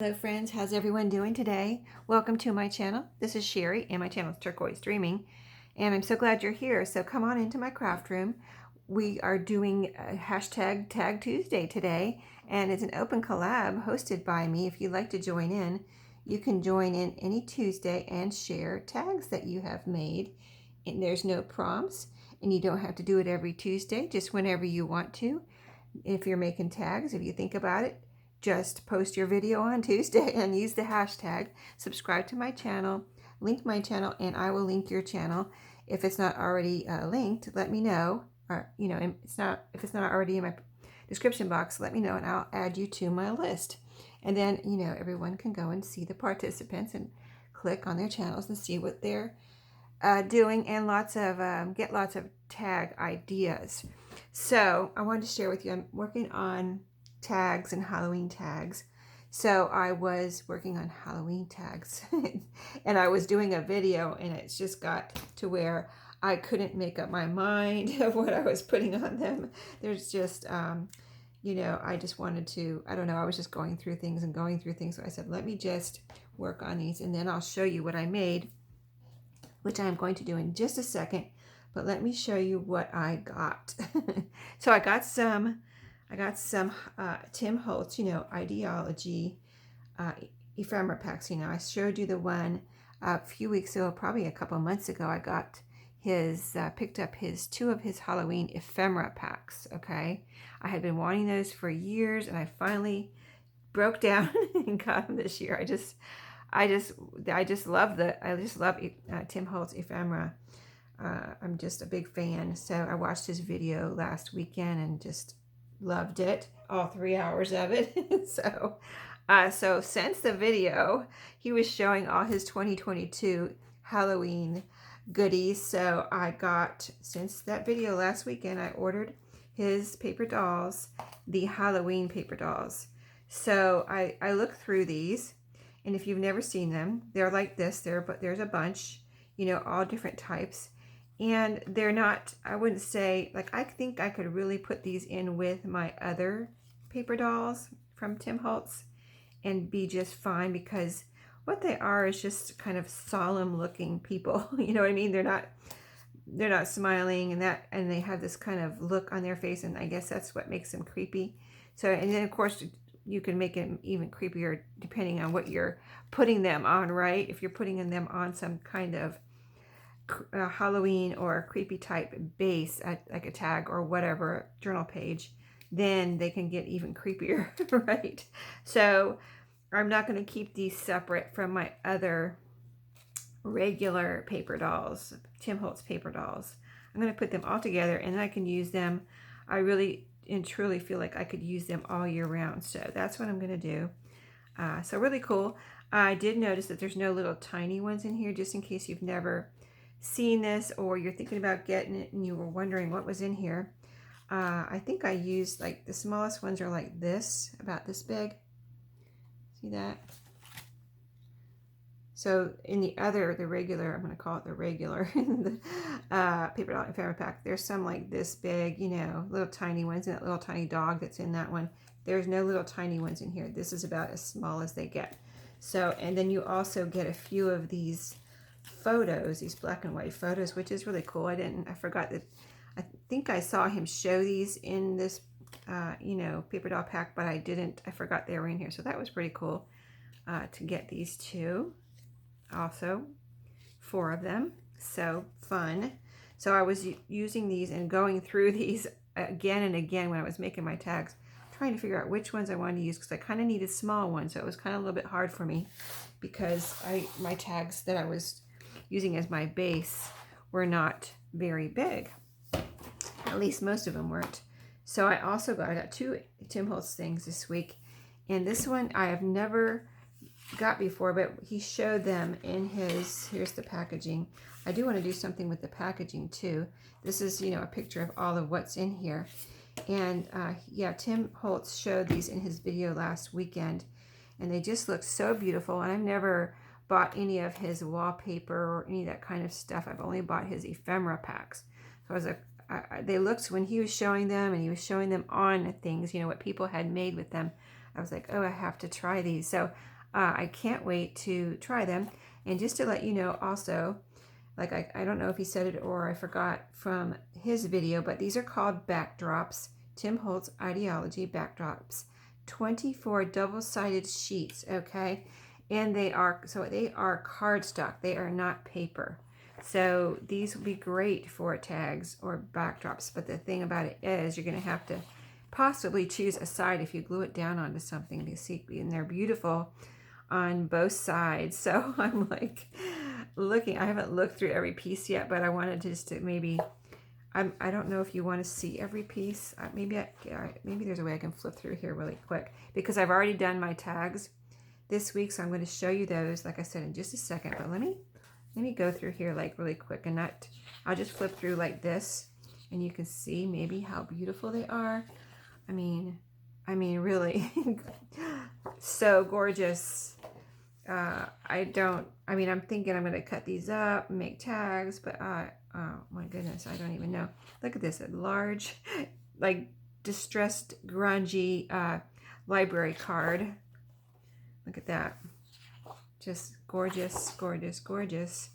Hello friends, how's everyone doing today? Welcome to my channel. This is Sherry and my channel is Turquoise Dreaming, and I'm so glad you're here. So come on into my craft room. We are doing a hashtag Tag Tuesday today, and it's an open collab hosted by me. If you'd like to join in, you can join in any Tuesday and share tags that you have made. And there's no prompts, and you don't have to do it every Tuesday, just whenever you want to. If you're making tags, if you think about it, just post your video on Tuesday and use the hashtag. Subscribe to my channel, link my channel, and I will link your channel. If it's not already linked, let me know. Or if it's not already in my description box, let me know, and I'll add you to my list. And then everyone can go and see the participants and click on their channels and see what they're doing, and get lots of tag ideas. So I wanted to share with you, I'm working on tags and Halloween tags. So I was working on Halloween tags and I was doing a video, and it's just got to where I couldn't make up my mind of what I was putting on them. There's just I just wanted to, I don't know, I was just going through things. So I said, let me just work on these, and then I'll show you what I made, which I'm going to do in just a second. But let me show you what I got. So I got some Tim Holtz, Ideology ephemera packs. I showed you the one a few weeks ago, probably a couple months ago. I got picked up two of his Halloween ephemera packs. Okay, I had been wanting those for years, and I finally broke down and got them this year. I just love Tim Holtz ephemera. I'm just a big fan. So I watched his video last weekend and just loved it, all 3 hours of it. So since the video, he was showing all his 2022 Halloween goodies. So since that video last weekend, I ordered his paper dolls, the Halloween paper dolls. So I looked through these, and if you've never seen them, they're like this. There's a bunch, all different types. And they're not, I wouldn't say, I think I could really put these in with my other paper dolls from Tim Holtz and be just fine, because what they are is just kind of solemn looking people. You know what I mean? They're not smiling, and they have this kind of look on their face, and I guess that's what makes them creepy. So, and then of course you can make it even creepier depending on what you're putting them on, right? If you're putting them on some kind of Halloween or creepy type base, like a tag or whatever, journal page, then they can get even creepier, right? So I'm not going to keep these separate from my other regular paper dolls, Tim Holtz paper dolls. I'm going to put them all together, and then I can use them. I really and truly feel like I could use them all year round. So that's what I'm going to do. So really cool. I did notice that there's no little tiny ones in here, just in case you've never seen this or you're thinking about getting it and you were wondering what was in here. I think I used, the smallest ones are like this, about this big. See that? So in the regular, I'm going to call it the regular paper doll ephemera pack, there's some like this big, little tiny ones, and that little tiny dog that's in that one. There's no little tiny ones in here. This is about as small as they get. So, and then you also get a few of these photos, these black and white photos, which is really cool. I forgot that. I think I saw him show these in this paper doll pack, but I forgot they were in here. So that was pretty cool to get these two. Also 4 of them, so fun. So I was using these and going through these again and again when I was making my tags, trying to figure out which ones I wanted to use, because I kind of needed small ones. So it was kind of a little bit hard for me, because my tags that I was using as my base were not very big. At least most of them weren't. So I got 2 Tim Holtz things this week, and this one I have never got before, but he showed them in here's the packaging. I do want to do something with the packaging too. This is a picture of all of what's in here, and yeah, Tim Holtz showed these in his video last weekend, and they just look so beautiful. And I've never bought any of his wallpaper or any of that kind of stuff. I've only bought his ephemera packs. So I was like, they looked, when he was showing them, and he was showing them on things, what people had made with them, I was like, oh, I have to try these. So I can't wait to try them. And just to let you know also, like I don't know if he said it or I forgot from his video, but these are called backdrops. Tim Holtz Ideology Backdrops. 24 double-sided sheets, okay? And they are cardstock. They are not paper. So these will be great for tags or backdrops. But the thing about it is you're going to have to possibly choose a side if you glue it down onto something to see. And they're beautiful on both sides. So I'm like looking. I haven't looked through every piece yet, but I wanted just to maybe. I don't know if you want to see every piece. Maybe there's a way I can flip through here really quick because I've already done my tags this week, so I'm going to show you those, like I said, in just a second. But let me go through here like really quick, and I'll just flip through like this, and you can see maybe how beautiful they are. I mean, really, so gorgeous. I'm thinking I'm going to cut these up and make tags, but oh my goodness, I don't even know. Look at this, a large, like distressed, grungy library card. Look at that. Just gorgeous, gorgeous, gorgeous.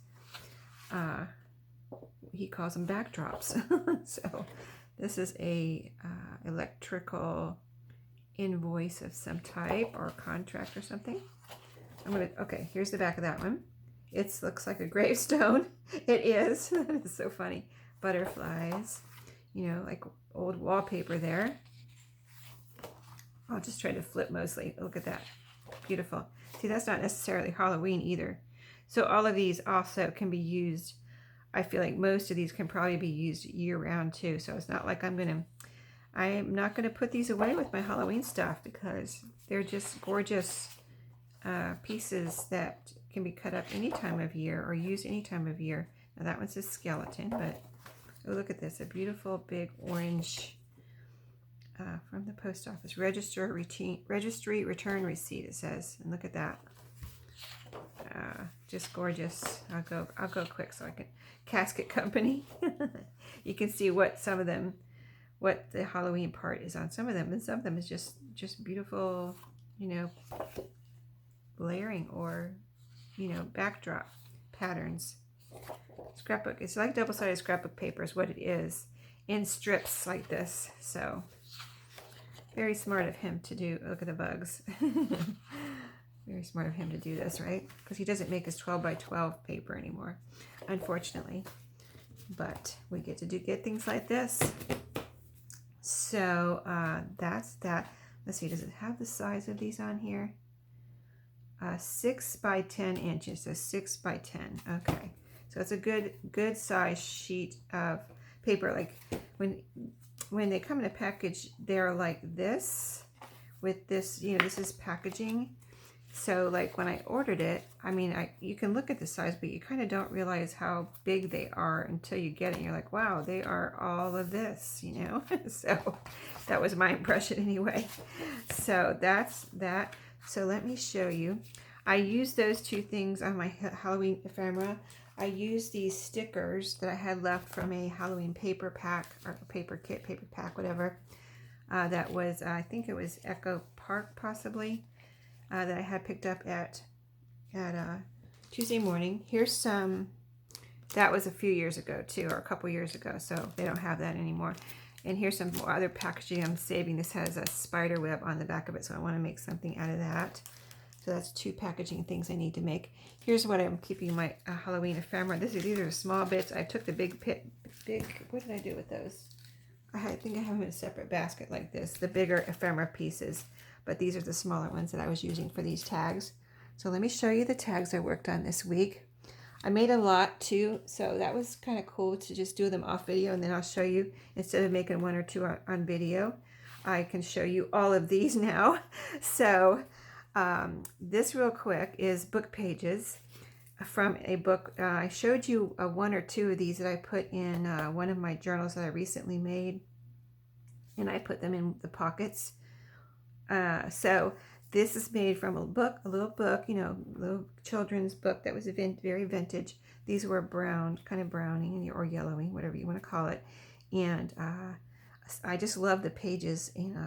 He calls them backdrops. So this is a electrical invoice of some type or contract or something. Okay, here's the back of that one. It looks like a gravestone. It is. That is so funny. Butterflies, like old wallpaper there. I'll just try to flip mostly. Look at that. Beautiful. See, that's not necessarily Halloween either. So all of these also can be used. I feel like most of these can probably be used year round too. So it's not like I'm not going to put these away with my Halloween stuff because they're just gorgeous pieces that can be cut up any time of year or used any time of year. Now that one's a skeleton, but oh, look at this, a beautiful big orange from the post office registry return receipt, it says, and look at that. Just gorgeous. I'll go quick so I can. Casket Company. You can see what the Halloween part is on some of them, and some of them is just beautiful, layering or backdrop patterns. Scrapbook. It's like double-sided scrapbook paper is what it is, in strips like this. So very smart of him to do. Look at the bugs. Very smart of him to do this, right? Because he doesn't make his 12 by 12 paper anymore, unfortunately. But we get to get things like this. So that's that. Let's see, does it have the size of these on here? 6 by 10 inches, so 6 by 10. Okay, so it's a good size sheet of paper. Like when they come in a package, they're like this with this. This is packaging. So like when I ordered it, you can look at the size, but you kind of don't realize how big they are until you get it. And you're like, wow, they are all of this, So that was my impression anyway. So that's that. So let me show you. I used those two things on my Halloween ephemera. I used these stickers that I had left from a Halloween paper pack or paper kit, paper pack, whatever. That was, I think it was Echo Park possibly. That I had picked up at Tuesday morning. Here's some, that was a few years ago too, or a couple years ago, so they don't have that anymore. And here's some more other packaging I'm saving. This has a spider web on the back of it, so I want to make something out of that. So that's two packaging things I need to make. Here's what I'm keeping my Halloween ephemera. These are small bits. I took the big, what did I do with those? I think I have them in a separate basket like this, the bigger ephemera pieces. But these are the smaller ones that I was using for these tags. So let me show you the tags I worked on this week. I made a lot too, so that was kind of cool to just do them off video, and then I'll show you, instead of making one or two on video, I can show you all of these now. So this real quick is book pages from a book. I showed you one or two of these that I put in one of my journals that I recently made, and I put them in the pockets. So this is made from a little book, little children's book that was very vintage. These were brown, kind of browning or yellowing, whatever you want to call it. And I just love the pages, and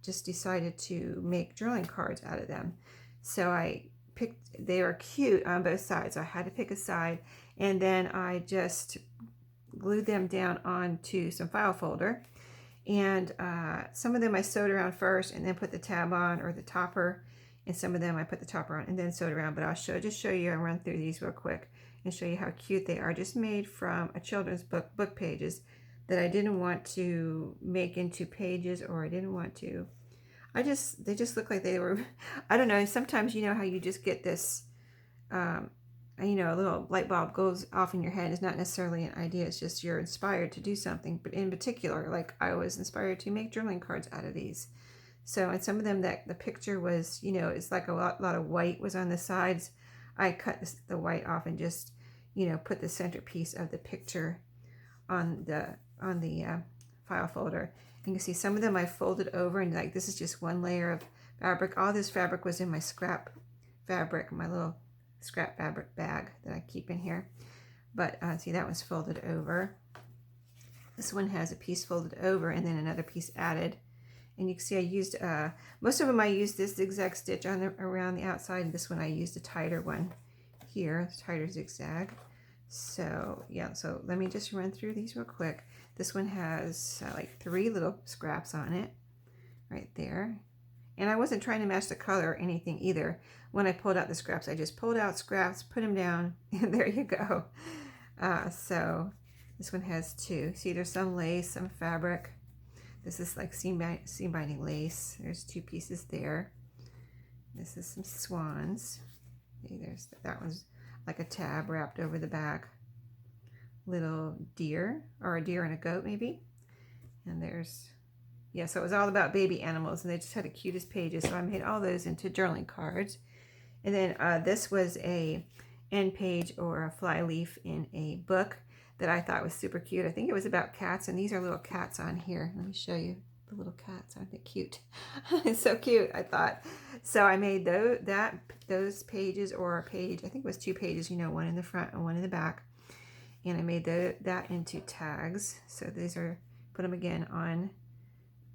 just decided to make journaling cards out of them. So I picked, they are cute on both sides. So I had to pick a side, and then I just glued them down onto some file folder. And some of them I sewed around first and then put the tab on, or the topper, and some of them I put the topper on and then sewed around. But I'll just show you and run through these real quick and show you how cute they are. Just made from a children's book pages that I didn't want to make into pages, or I didn't want to. They just look like they were, I don't know, sometimes you know how you just get this, you know, a little light bulb goes off in your head. It's not necessarily an idea, it's just you're inspired to do something. But in particular, like I was inspired to make journaling cards out of these. So, and some of them that the picture was, you know, it's like a lot of white was on the sides. I cut the white off and just, you know, put the centerpiece of the picture on the file folder. You can see some of them I folded over, and like this is just one layer of fabric. All this fabric was in my scrap fabric, my little scrap fabric bag that I keep in here. But see, that was folded over. This one has a piece folded over and then another piece added. And you can see I used, most of them I used this zigzag stitch on around the outside. And this one I used a tighter one here, tighter zigzag. So yeah, so let me just run through these real quick. This one has like 3 little scraps on it right there. And I wasn't trying to match the color or anything either. When I pulled out the scraps, I just pulled out scraps, put them down, and there you go. So this one has 2. See, there's some lace, some fabric. This is like seam binding lace. There's 2 pieces there. This is some swans. See, there's that one's like a tab wrapped over the back. Little deer, or a deer and a goat maybe. And there's, yeah, so it was all about baby animals, and they just had the cutest pages. So I made all those into journaling cards. And then this was a end page or a fly leaf in a book that I thought was super cute. I think it was about cats, and these are little cats on here. Let me show you the little cats. Aren't they cute? It's so cute, I thought. So I made those pages, or a page, I think it was 2 pages, you know, one in the front and one in the back. And I made that into tags. So these are, put them again on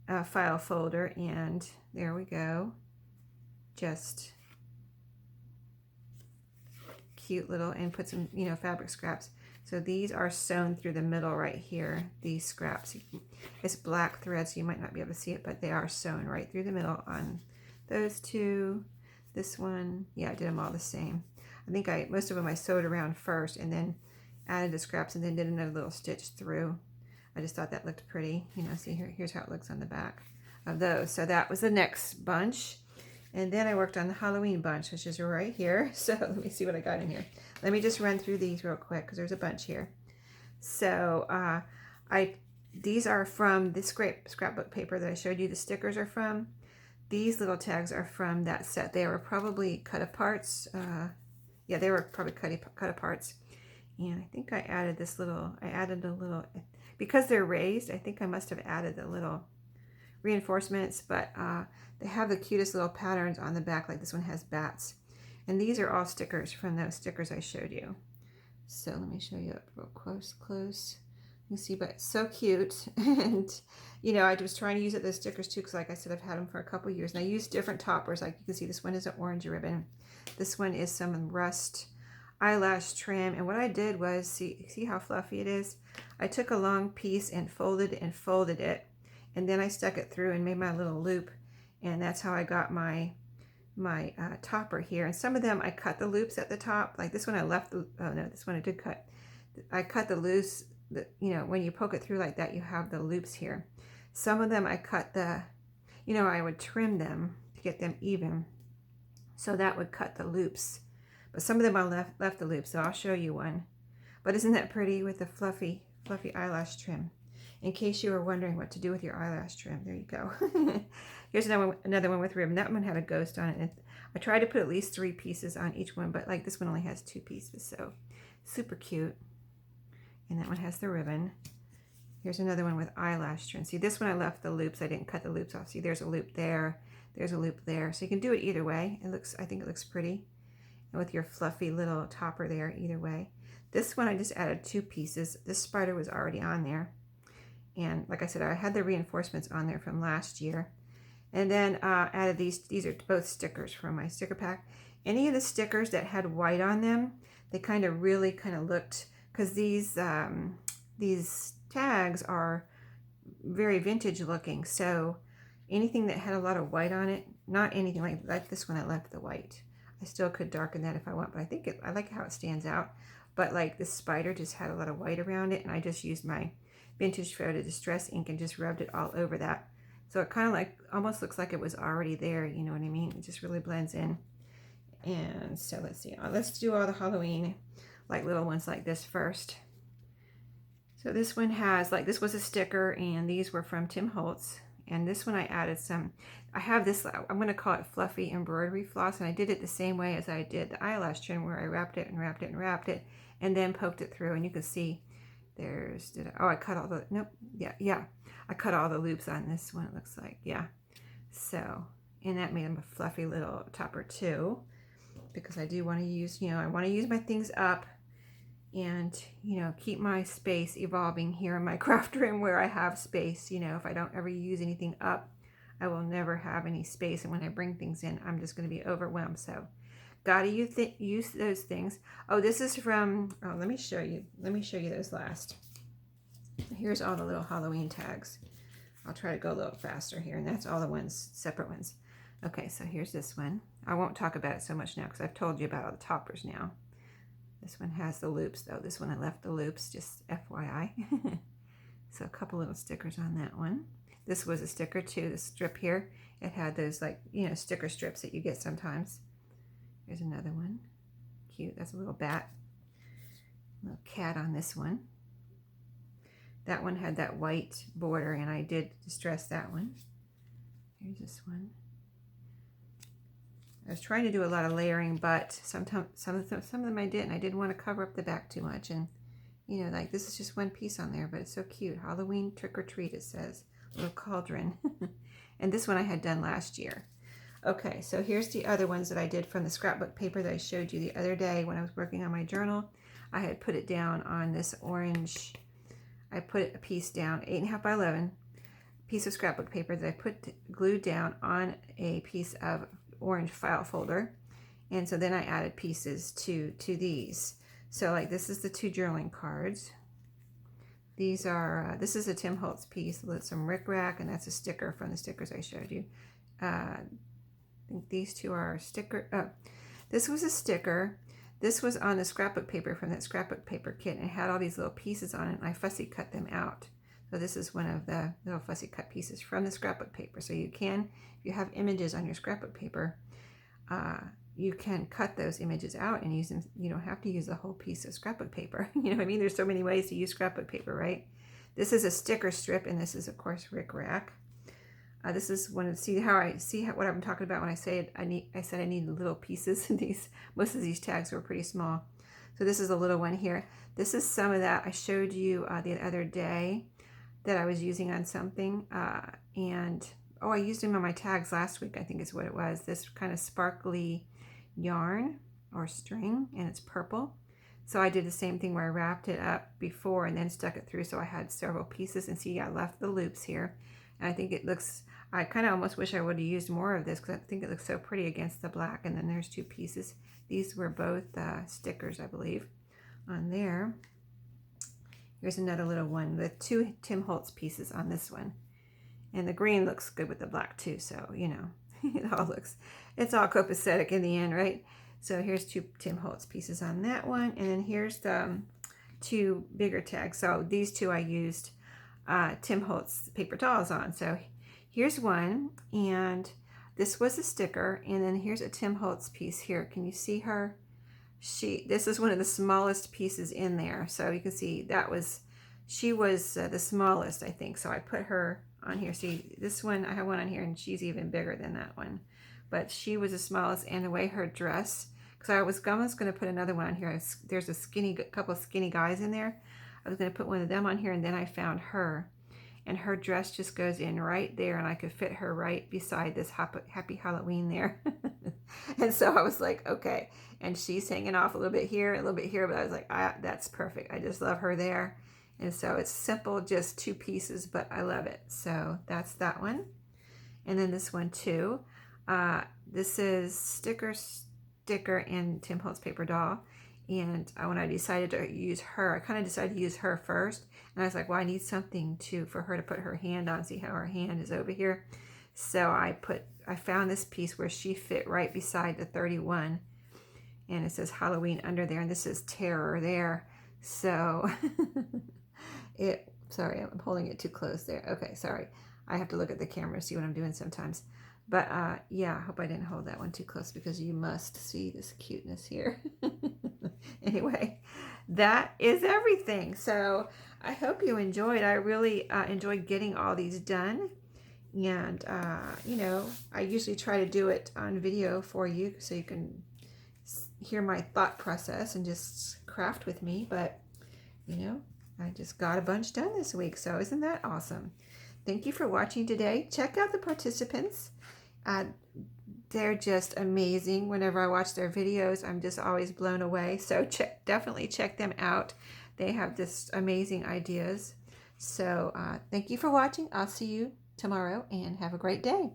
a file folder, and there we go. Just cute little, and put some, you know, fabric scraps. So these are sewn through the middle right here, these scraps. It's black thread, so you might not be able to see it, but they are sewn right through the middle on those 2. This one, yeah, I did them all the same. I think most of them I sewed around first and then added the scraps and then did another little stitch through. I just thought that looked pretty. You know, see here's how it looks on the back of those. So that was the next bunch. And then I worked on the Halloween bunch, which is right here. So let me see what I got in here. Let me just run through these real quick because there's a bunch here. So these are from the scrapbook paper that I showed you. The stickers are from. These little tags are from that set. They were probably cut aparts. Yeah, they were probably cut aparts. And I think I added a little, because they're raised, I think I must have added the little reinforcements, but they have the cutest little patterns on the back, like this one has bats. And these are all stickers from those stickers I showed you. So let me show you up real close. You can see, but so cute. And, you know, I was trying to use those stickers too, because like I said, I've had them for a couple years. And I use different toppers. Like you can see, this one is an orange ribbon. This one is some rust eyelash trim. And what I did was, see how fluffy it is? I took a long piece and folded it. And then I stuck it through and made my little loop. And that's how I got my topper here. And some of them I cut the loops at the top. Like this one I left the, oh no, this one I did cut. I cut the loops, you know, when you poke it through like that, you have the loops here. Some of them I cut the, you know, I would trim them to get them even. So that would cut the loops. But some of them I left the loops, so I'll show you one. But isn't that pretty with the fluffy eyelash trim? In case you were wondering what to do with your eyelash trim, there you go. Here's another one with ribbon. That one had a ghost on it. And I tried to put at least 3 pieces on each one, but like this one only has 2 pieces, so super cute. And that one has the ribbon. Here's another one with eyelash trim. See, this one I left the loops. I didn't cut the loops off. See, there's a loop there. There's a loop there. So you can do it either way. I think it looks pretty. And with your fluffy little topper there, either way. This one I just added 2 pieces. This spider was already on there. And like I said, I had the reinforcements on there from last year. And then added these are both stickers from my sticker pack. Any of the stickers that had white on them, they kind of really kind of looked, because these tags are very vintage looking. So anything that had a lot of white on it, not anything like this one, I left the white. I still could darken that if I want, but I think I like how it stands out. But like this spider just had a lot of white around it, and I just used my Vintage Photo Distress ink and just rubbed it all over that. So it kind of like almost looks like it was already there, you know what I mean? It just really blends in. And so let's see, let's do all the Halloween like little ones like this first. So this one has, like, this was a sticker, and these were from Tim Holtz. And this one I added some, I have this, I'm going to call it fluffy embroidery floss, and I did it the same way as I did the eyelash trim, where I wrapped it and wrapped it and wrapped it, and then poked it through. And you can see there's, I cut all the, nope, yeah, I cut all the loops on this one, it looks like, yeah. So, and that made them a fluffy little topper too, because I do want to use, I want to use my things up and, keep my space evolving here in my craft room where I have space. If I don't ever use anything up, I will never have any space. And when I bring things in, I'm just going to be overwhelmed. So got to use those things. Oh, this is from, let me show you those last. Here's all the little Halloween tags. I'll try to go a little faster here. And that's all the ones, separate ones. Okay, so here's this one. I won't talk about it so much now because I've told you about all the toppers now. This one has the loops though. This one I left the loops, just FYI. So a couple little stickers on that one. This was a sticker too, the strip here. It had those sticker strips that you get sometimes. Here's another one. Cute, that's a little bat. Little cat on this one. That one had that white border, and I did distress that one. Here's this one. I was trying to do a lot of layering, but sometimes some of them I didn't. I didn't want to cover up the back too much, and like this is just one piece on there, but it's so cute. Halloween trick or treat, it says. Little cauldron. And this one I had done last year. Okay, so here's the other ones that I did from the scrapbook paper that I showed you the other day when I was working on my journal. I had put it down on this orange. I put a piece down, 8.5 by 11 piece of scrapbook paper that I put glued down on a piece of orange file folder, and so then I added pieces to these. So like this is the 2 journaling cards. These are this is a Tim Holtz piece with some rickrack, and that's a sticker from the stickers I showed you. I think these 2 are sticker. This was a sticker. This was on the scrapbook paper from that scrapbook paper kit, and it had all these little pieces on it, and I fussy cut them out. So this is one of the little fussy cut pieces from the scrapbook paper. So you can, if you have images on your scrapbook paper, you can cut those images out and use them. You don't have to use the whole piece of scrapbook paper. You know what I mean? There's so many ways to use scrapbook paper, right? This is a sticker strip, and this is, of course, rickrack. This is one of, see what I'm talking about when I say I said I need little pieces. Most of these tags were pretty small. So this is a little one here. This is some of that I showed you the other day that I was using on something, and I used them on my tags last week, I think is what it was. This kind of sparkly yarn or string, and it's purple. So I did the same thing where I wrapped it up before and then stuck it through, so I had several pieces. And see, I left the loops here, and I think it looks, I kind of almost wish I would have used more of this because I think it looks so pretty against the black. And then there's 2 pieces. These were both stickers, I believe, on there. Here's another little one with 2 Tim Holtz pieces on this one. And the green looks good with the black too, so, it's all copacetic in the end, right? So here's 2 Tim Holtz pieces on that one. And then here's the 2 bigger tags. So these 2 I used Tim Holtz paper towels on. So here's one, and this was a sticker. And then here's a Tim Holtz piece here. Can you see her? This is one of the smallest pieces in there, so you can see she was the smallest, I think. So I put her on here. See, this one, I have one on here, and she's even bigger than that one, but she was the smallest. And the way her dress, because I was almost going to put another one on here. There's a couple of skinny guys in there. I was going to put one of them on here, and then I found her, and her dress just goes in right there, and I could fit her right beside this Happy Halloween there. And so I was like, okay. And she's hanging off a little bit here, a little bit here, but I was like, that's perfect. I just love her there. And so it's simple, just 2 pieces, but I love it. So that's that one. and then this one too. This is sticker and Tim Holtz paper doll. And when I decided to use her, I kind of decided to use her first. And I was like, well, I need something for her to put her hand on. See how her hand is over here? So I found this piece where she fit right beside the 31. And it says Halloween under there. And this is Terror there. So sorry, I'm holding it too close there. Okay, sorry. I have to look at the camera to see what I'm doing sometimes. But yeah, I hope I didn't hold that one too close because you must see this cuteness here. Anyway, that is everything. So I hope you enjoyed. I really enjoyed getting all these done. And, you know, I usually try to do it on video for you so you can hear my thought process and just craft with me. But, you know, I just got a bunch done this week. So isn't that awesome? Thank you for watching today. Check out the participants. They're just amazing. Whenever I watch their videos, I'm just always blown away. So definitely check them out. They have just amazing ideas. So thank you for watching. I'll see you tomorrow and have a great day.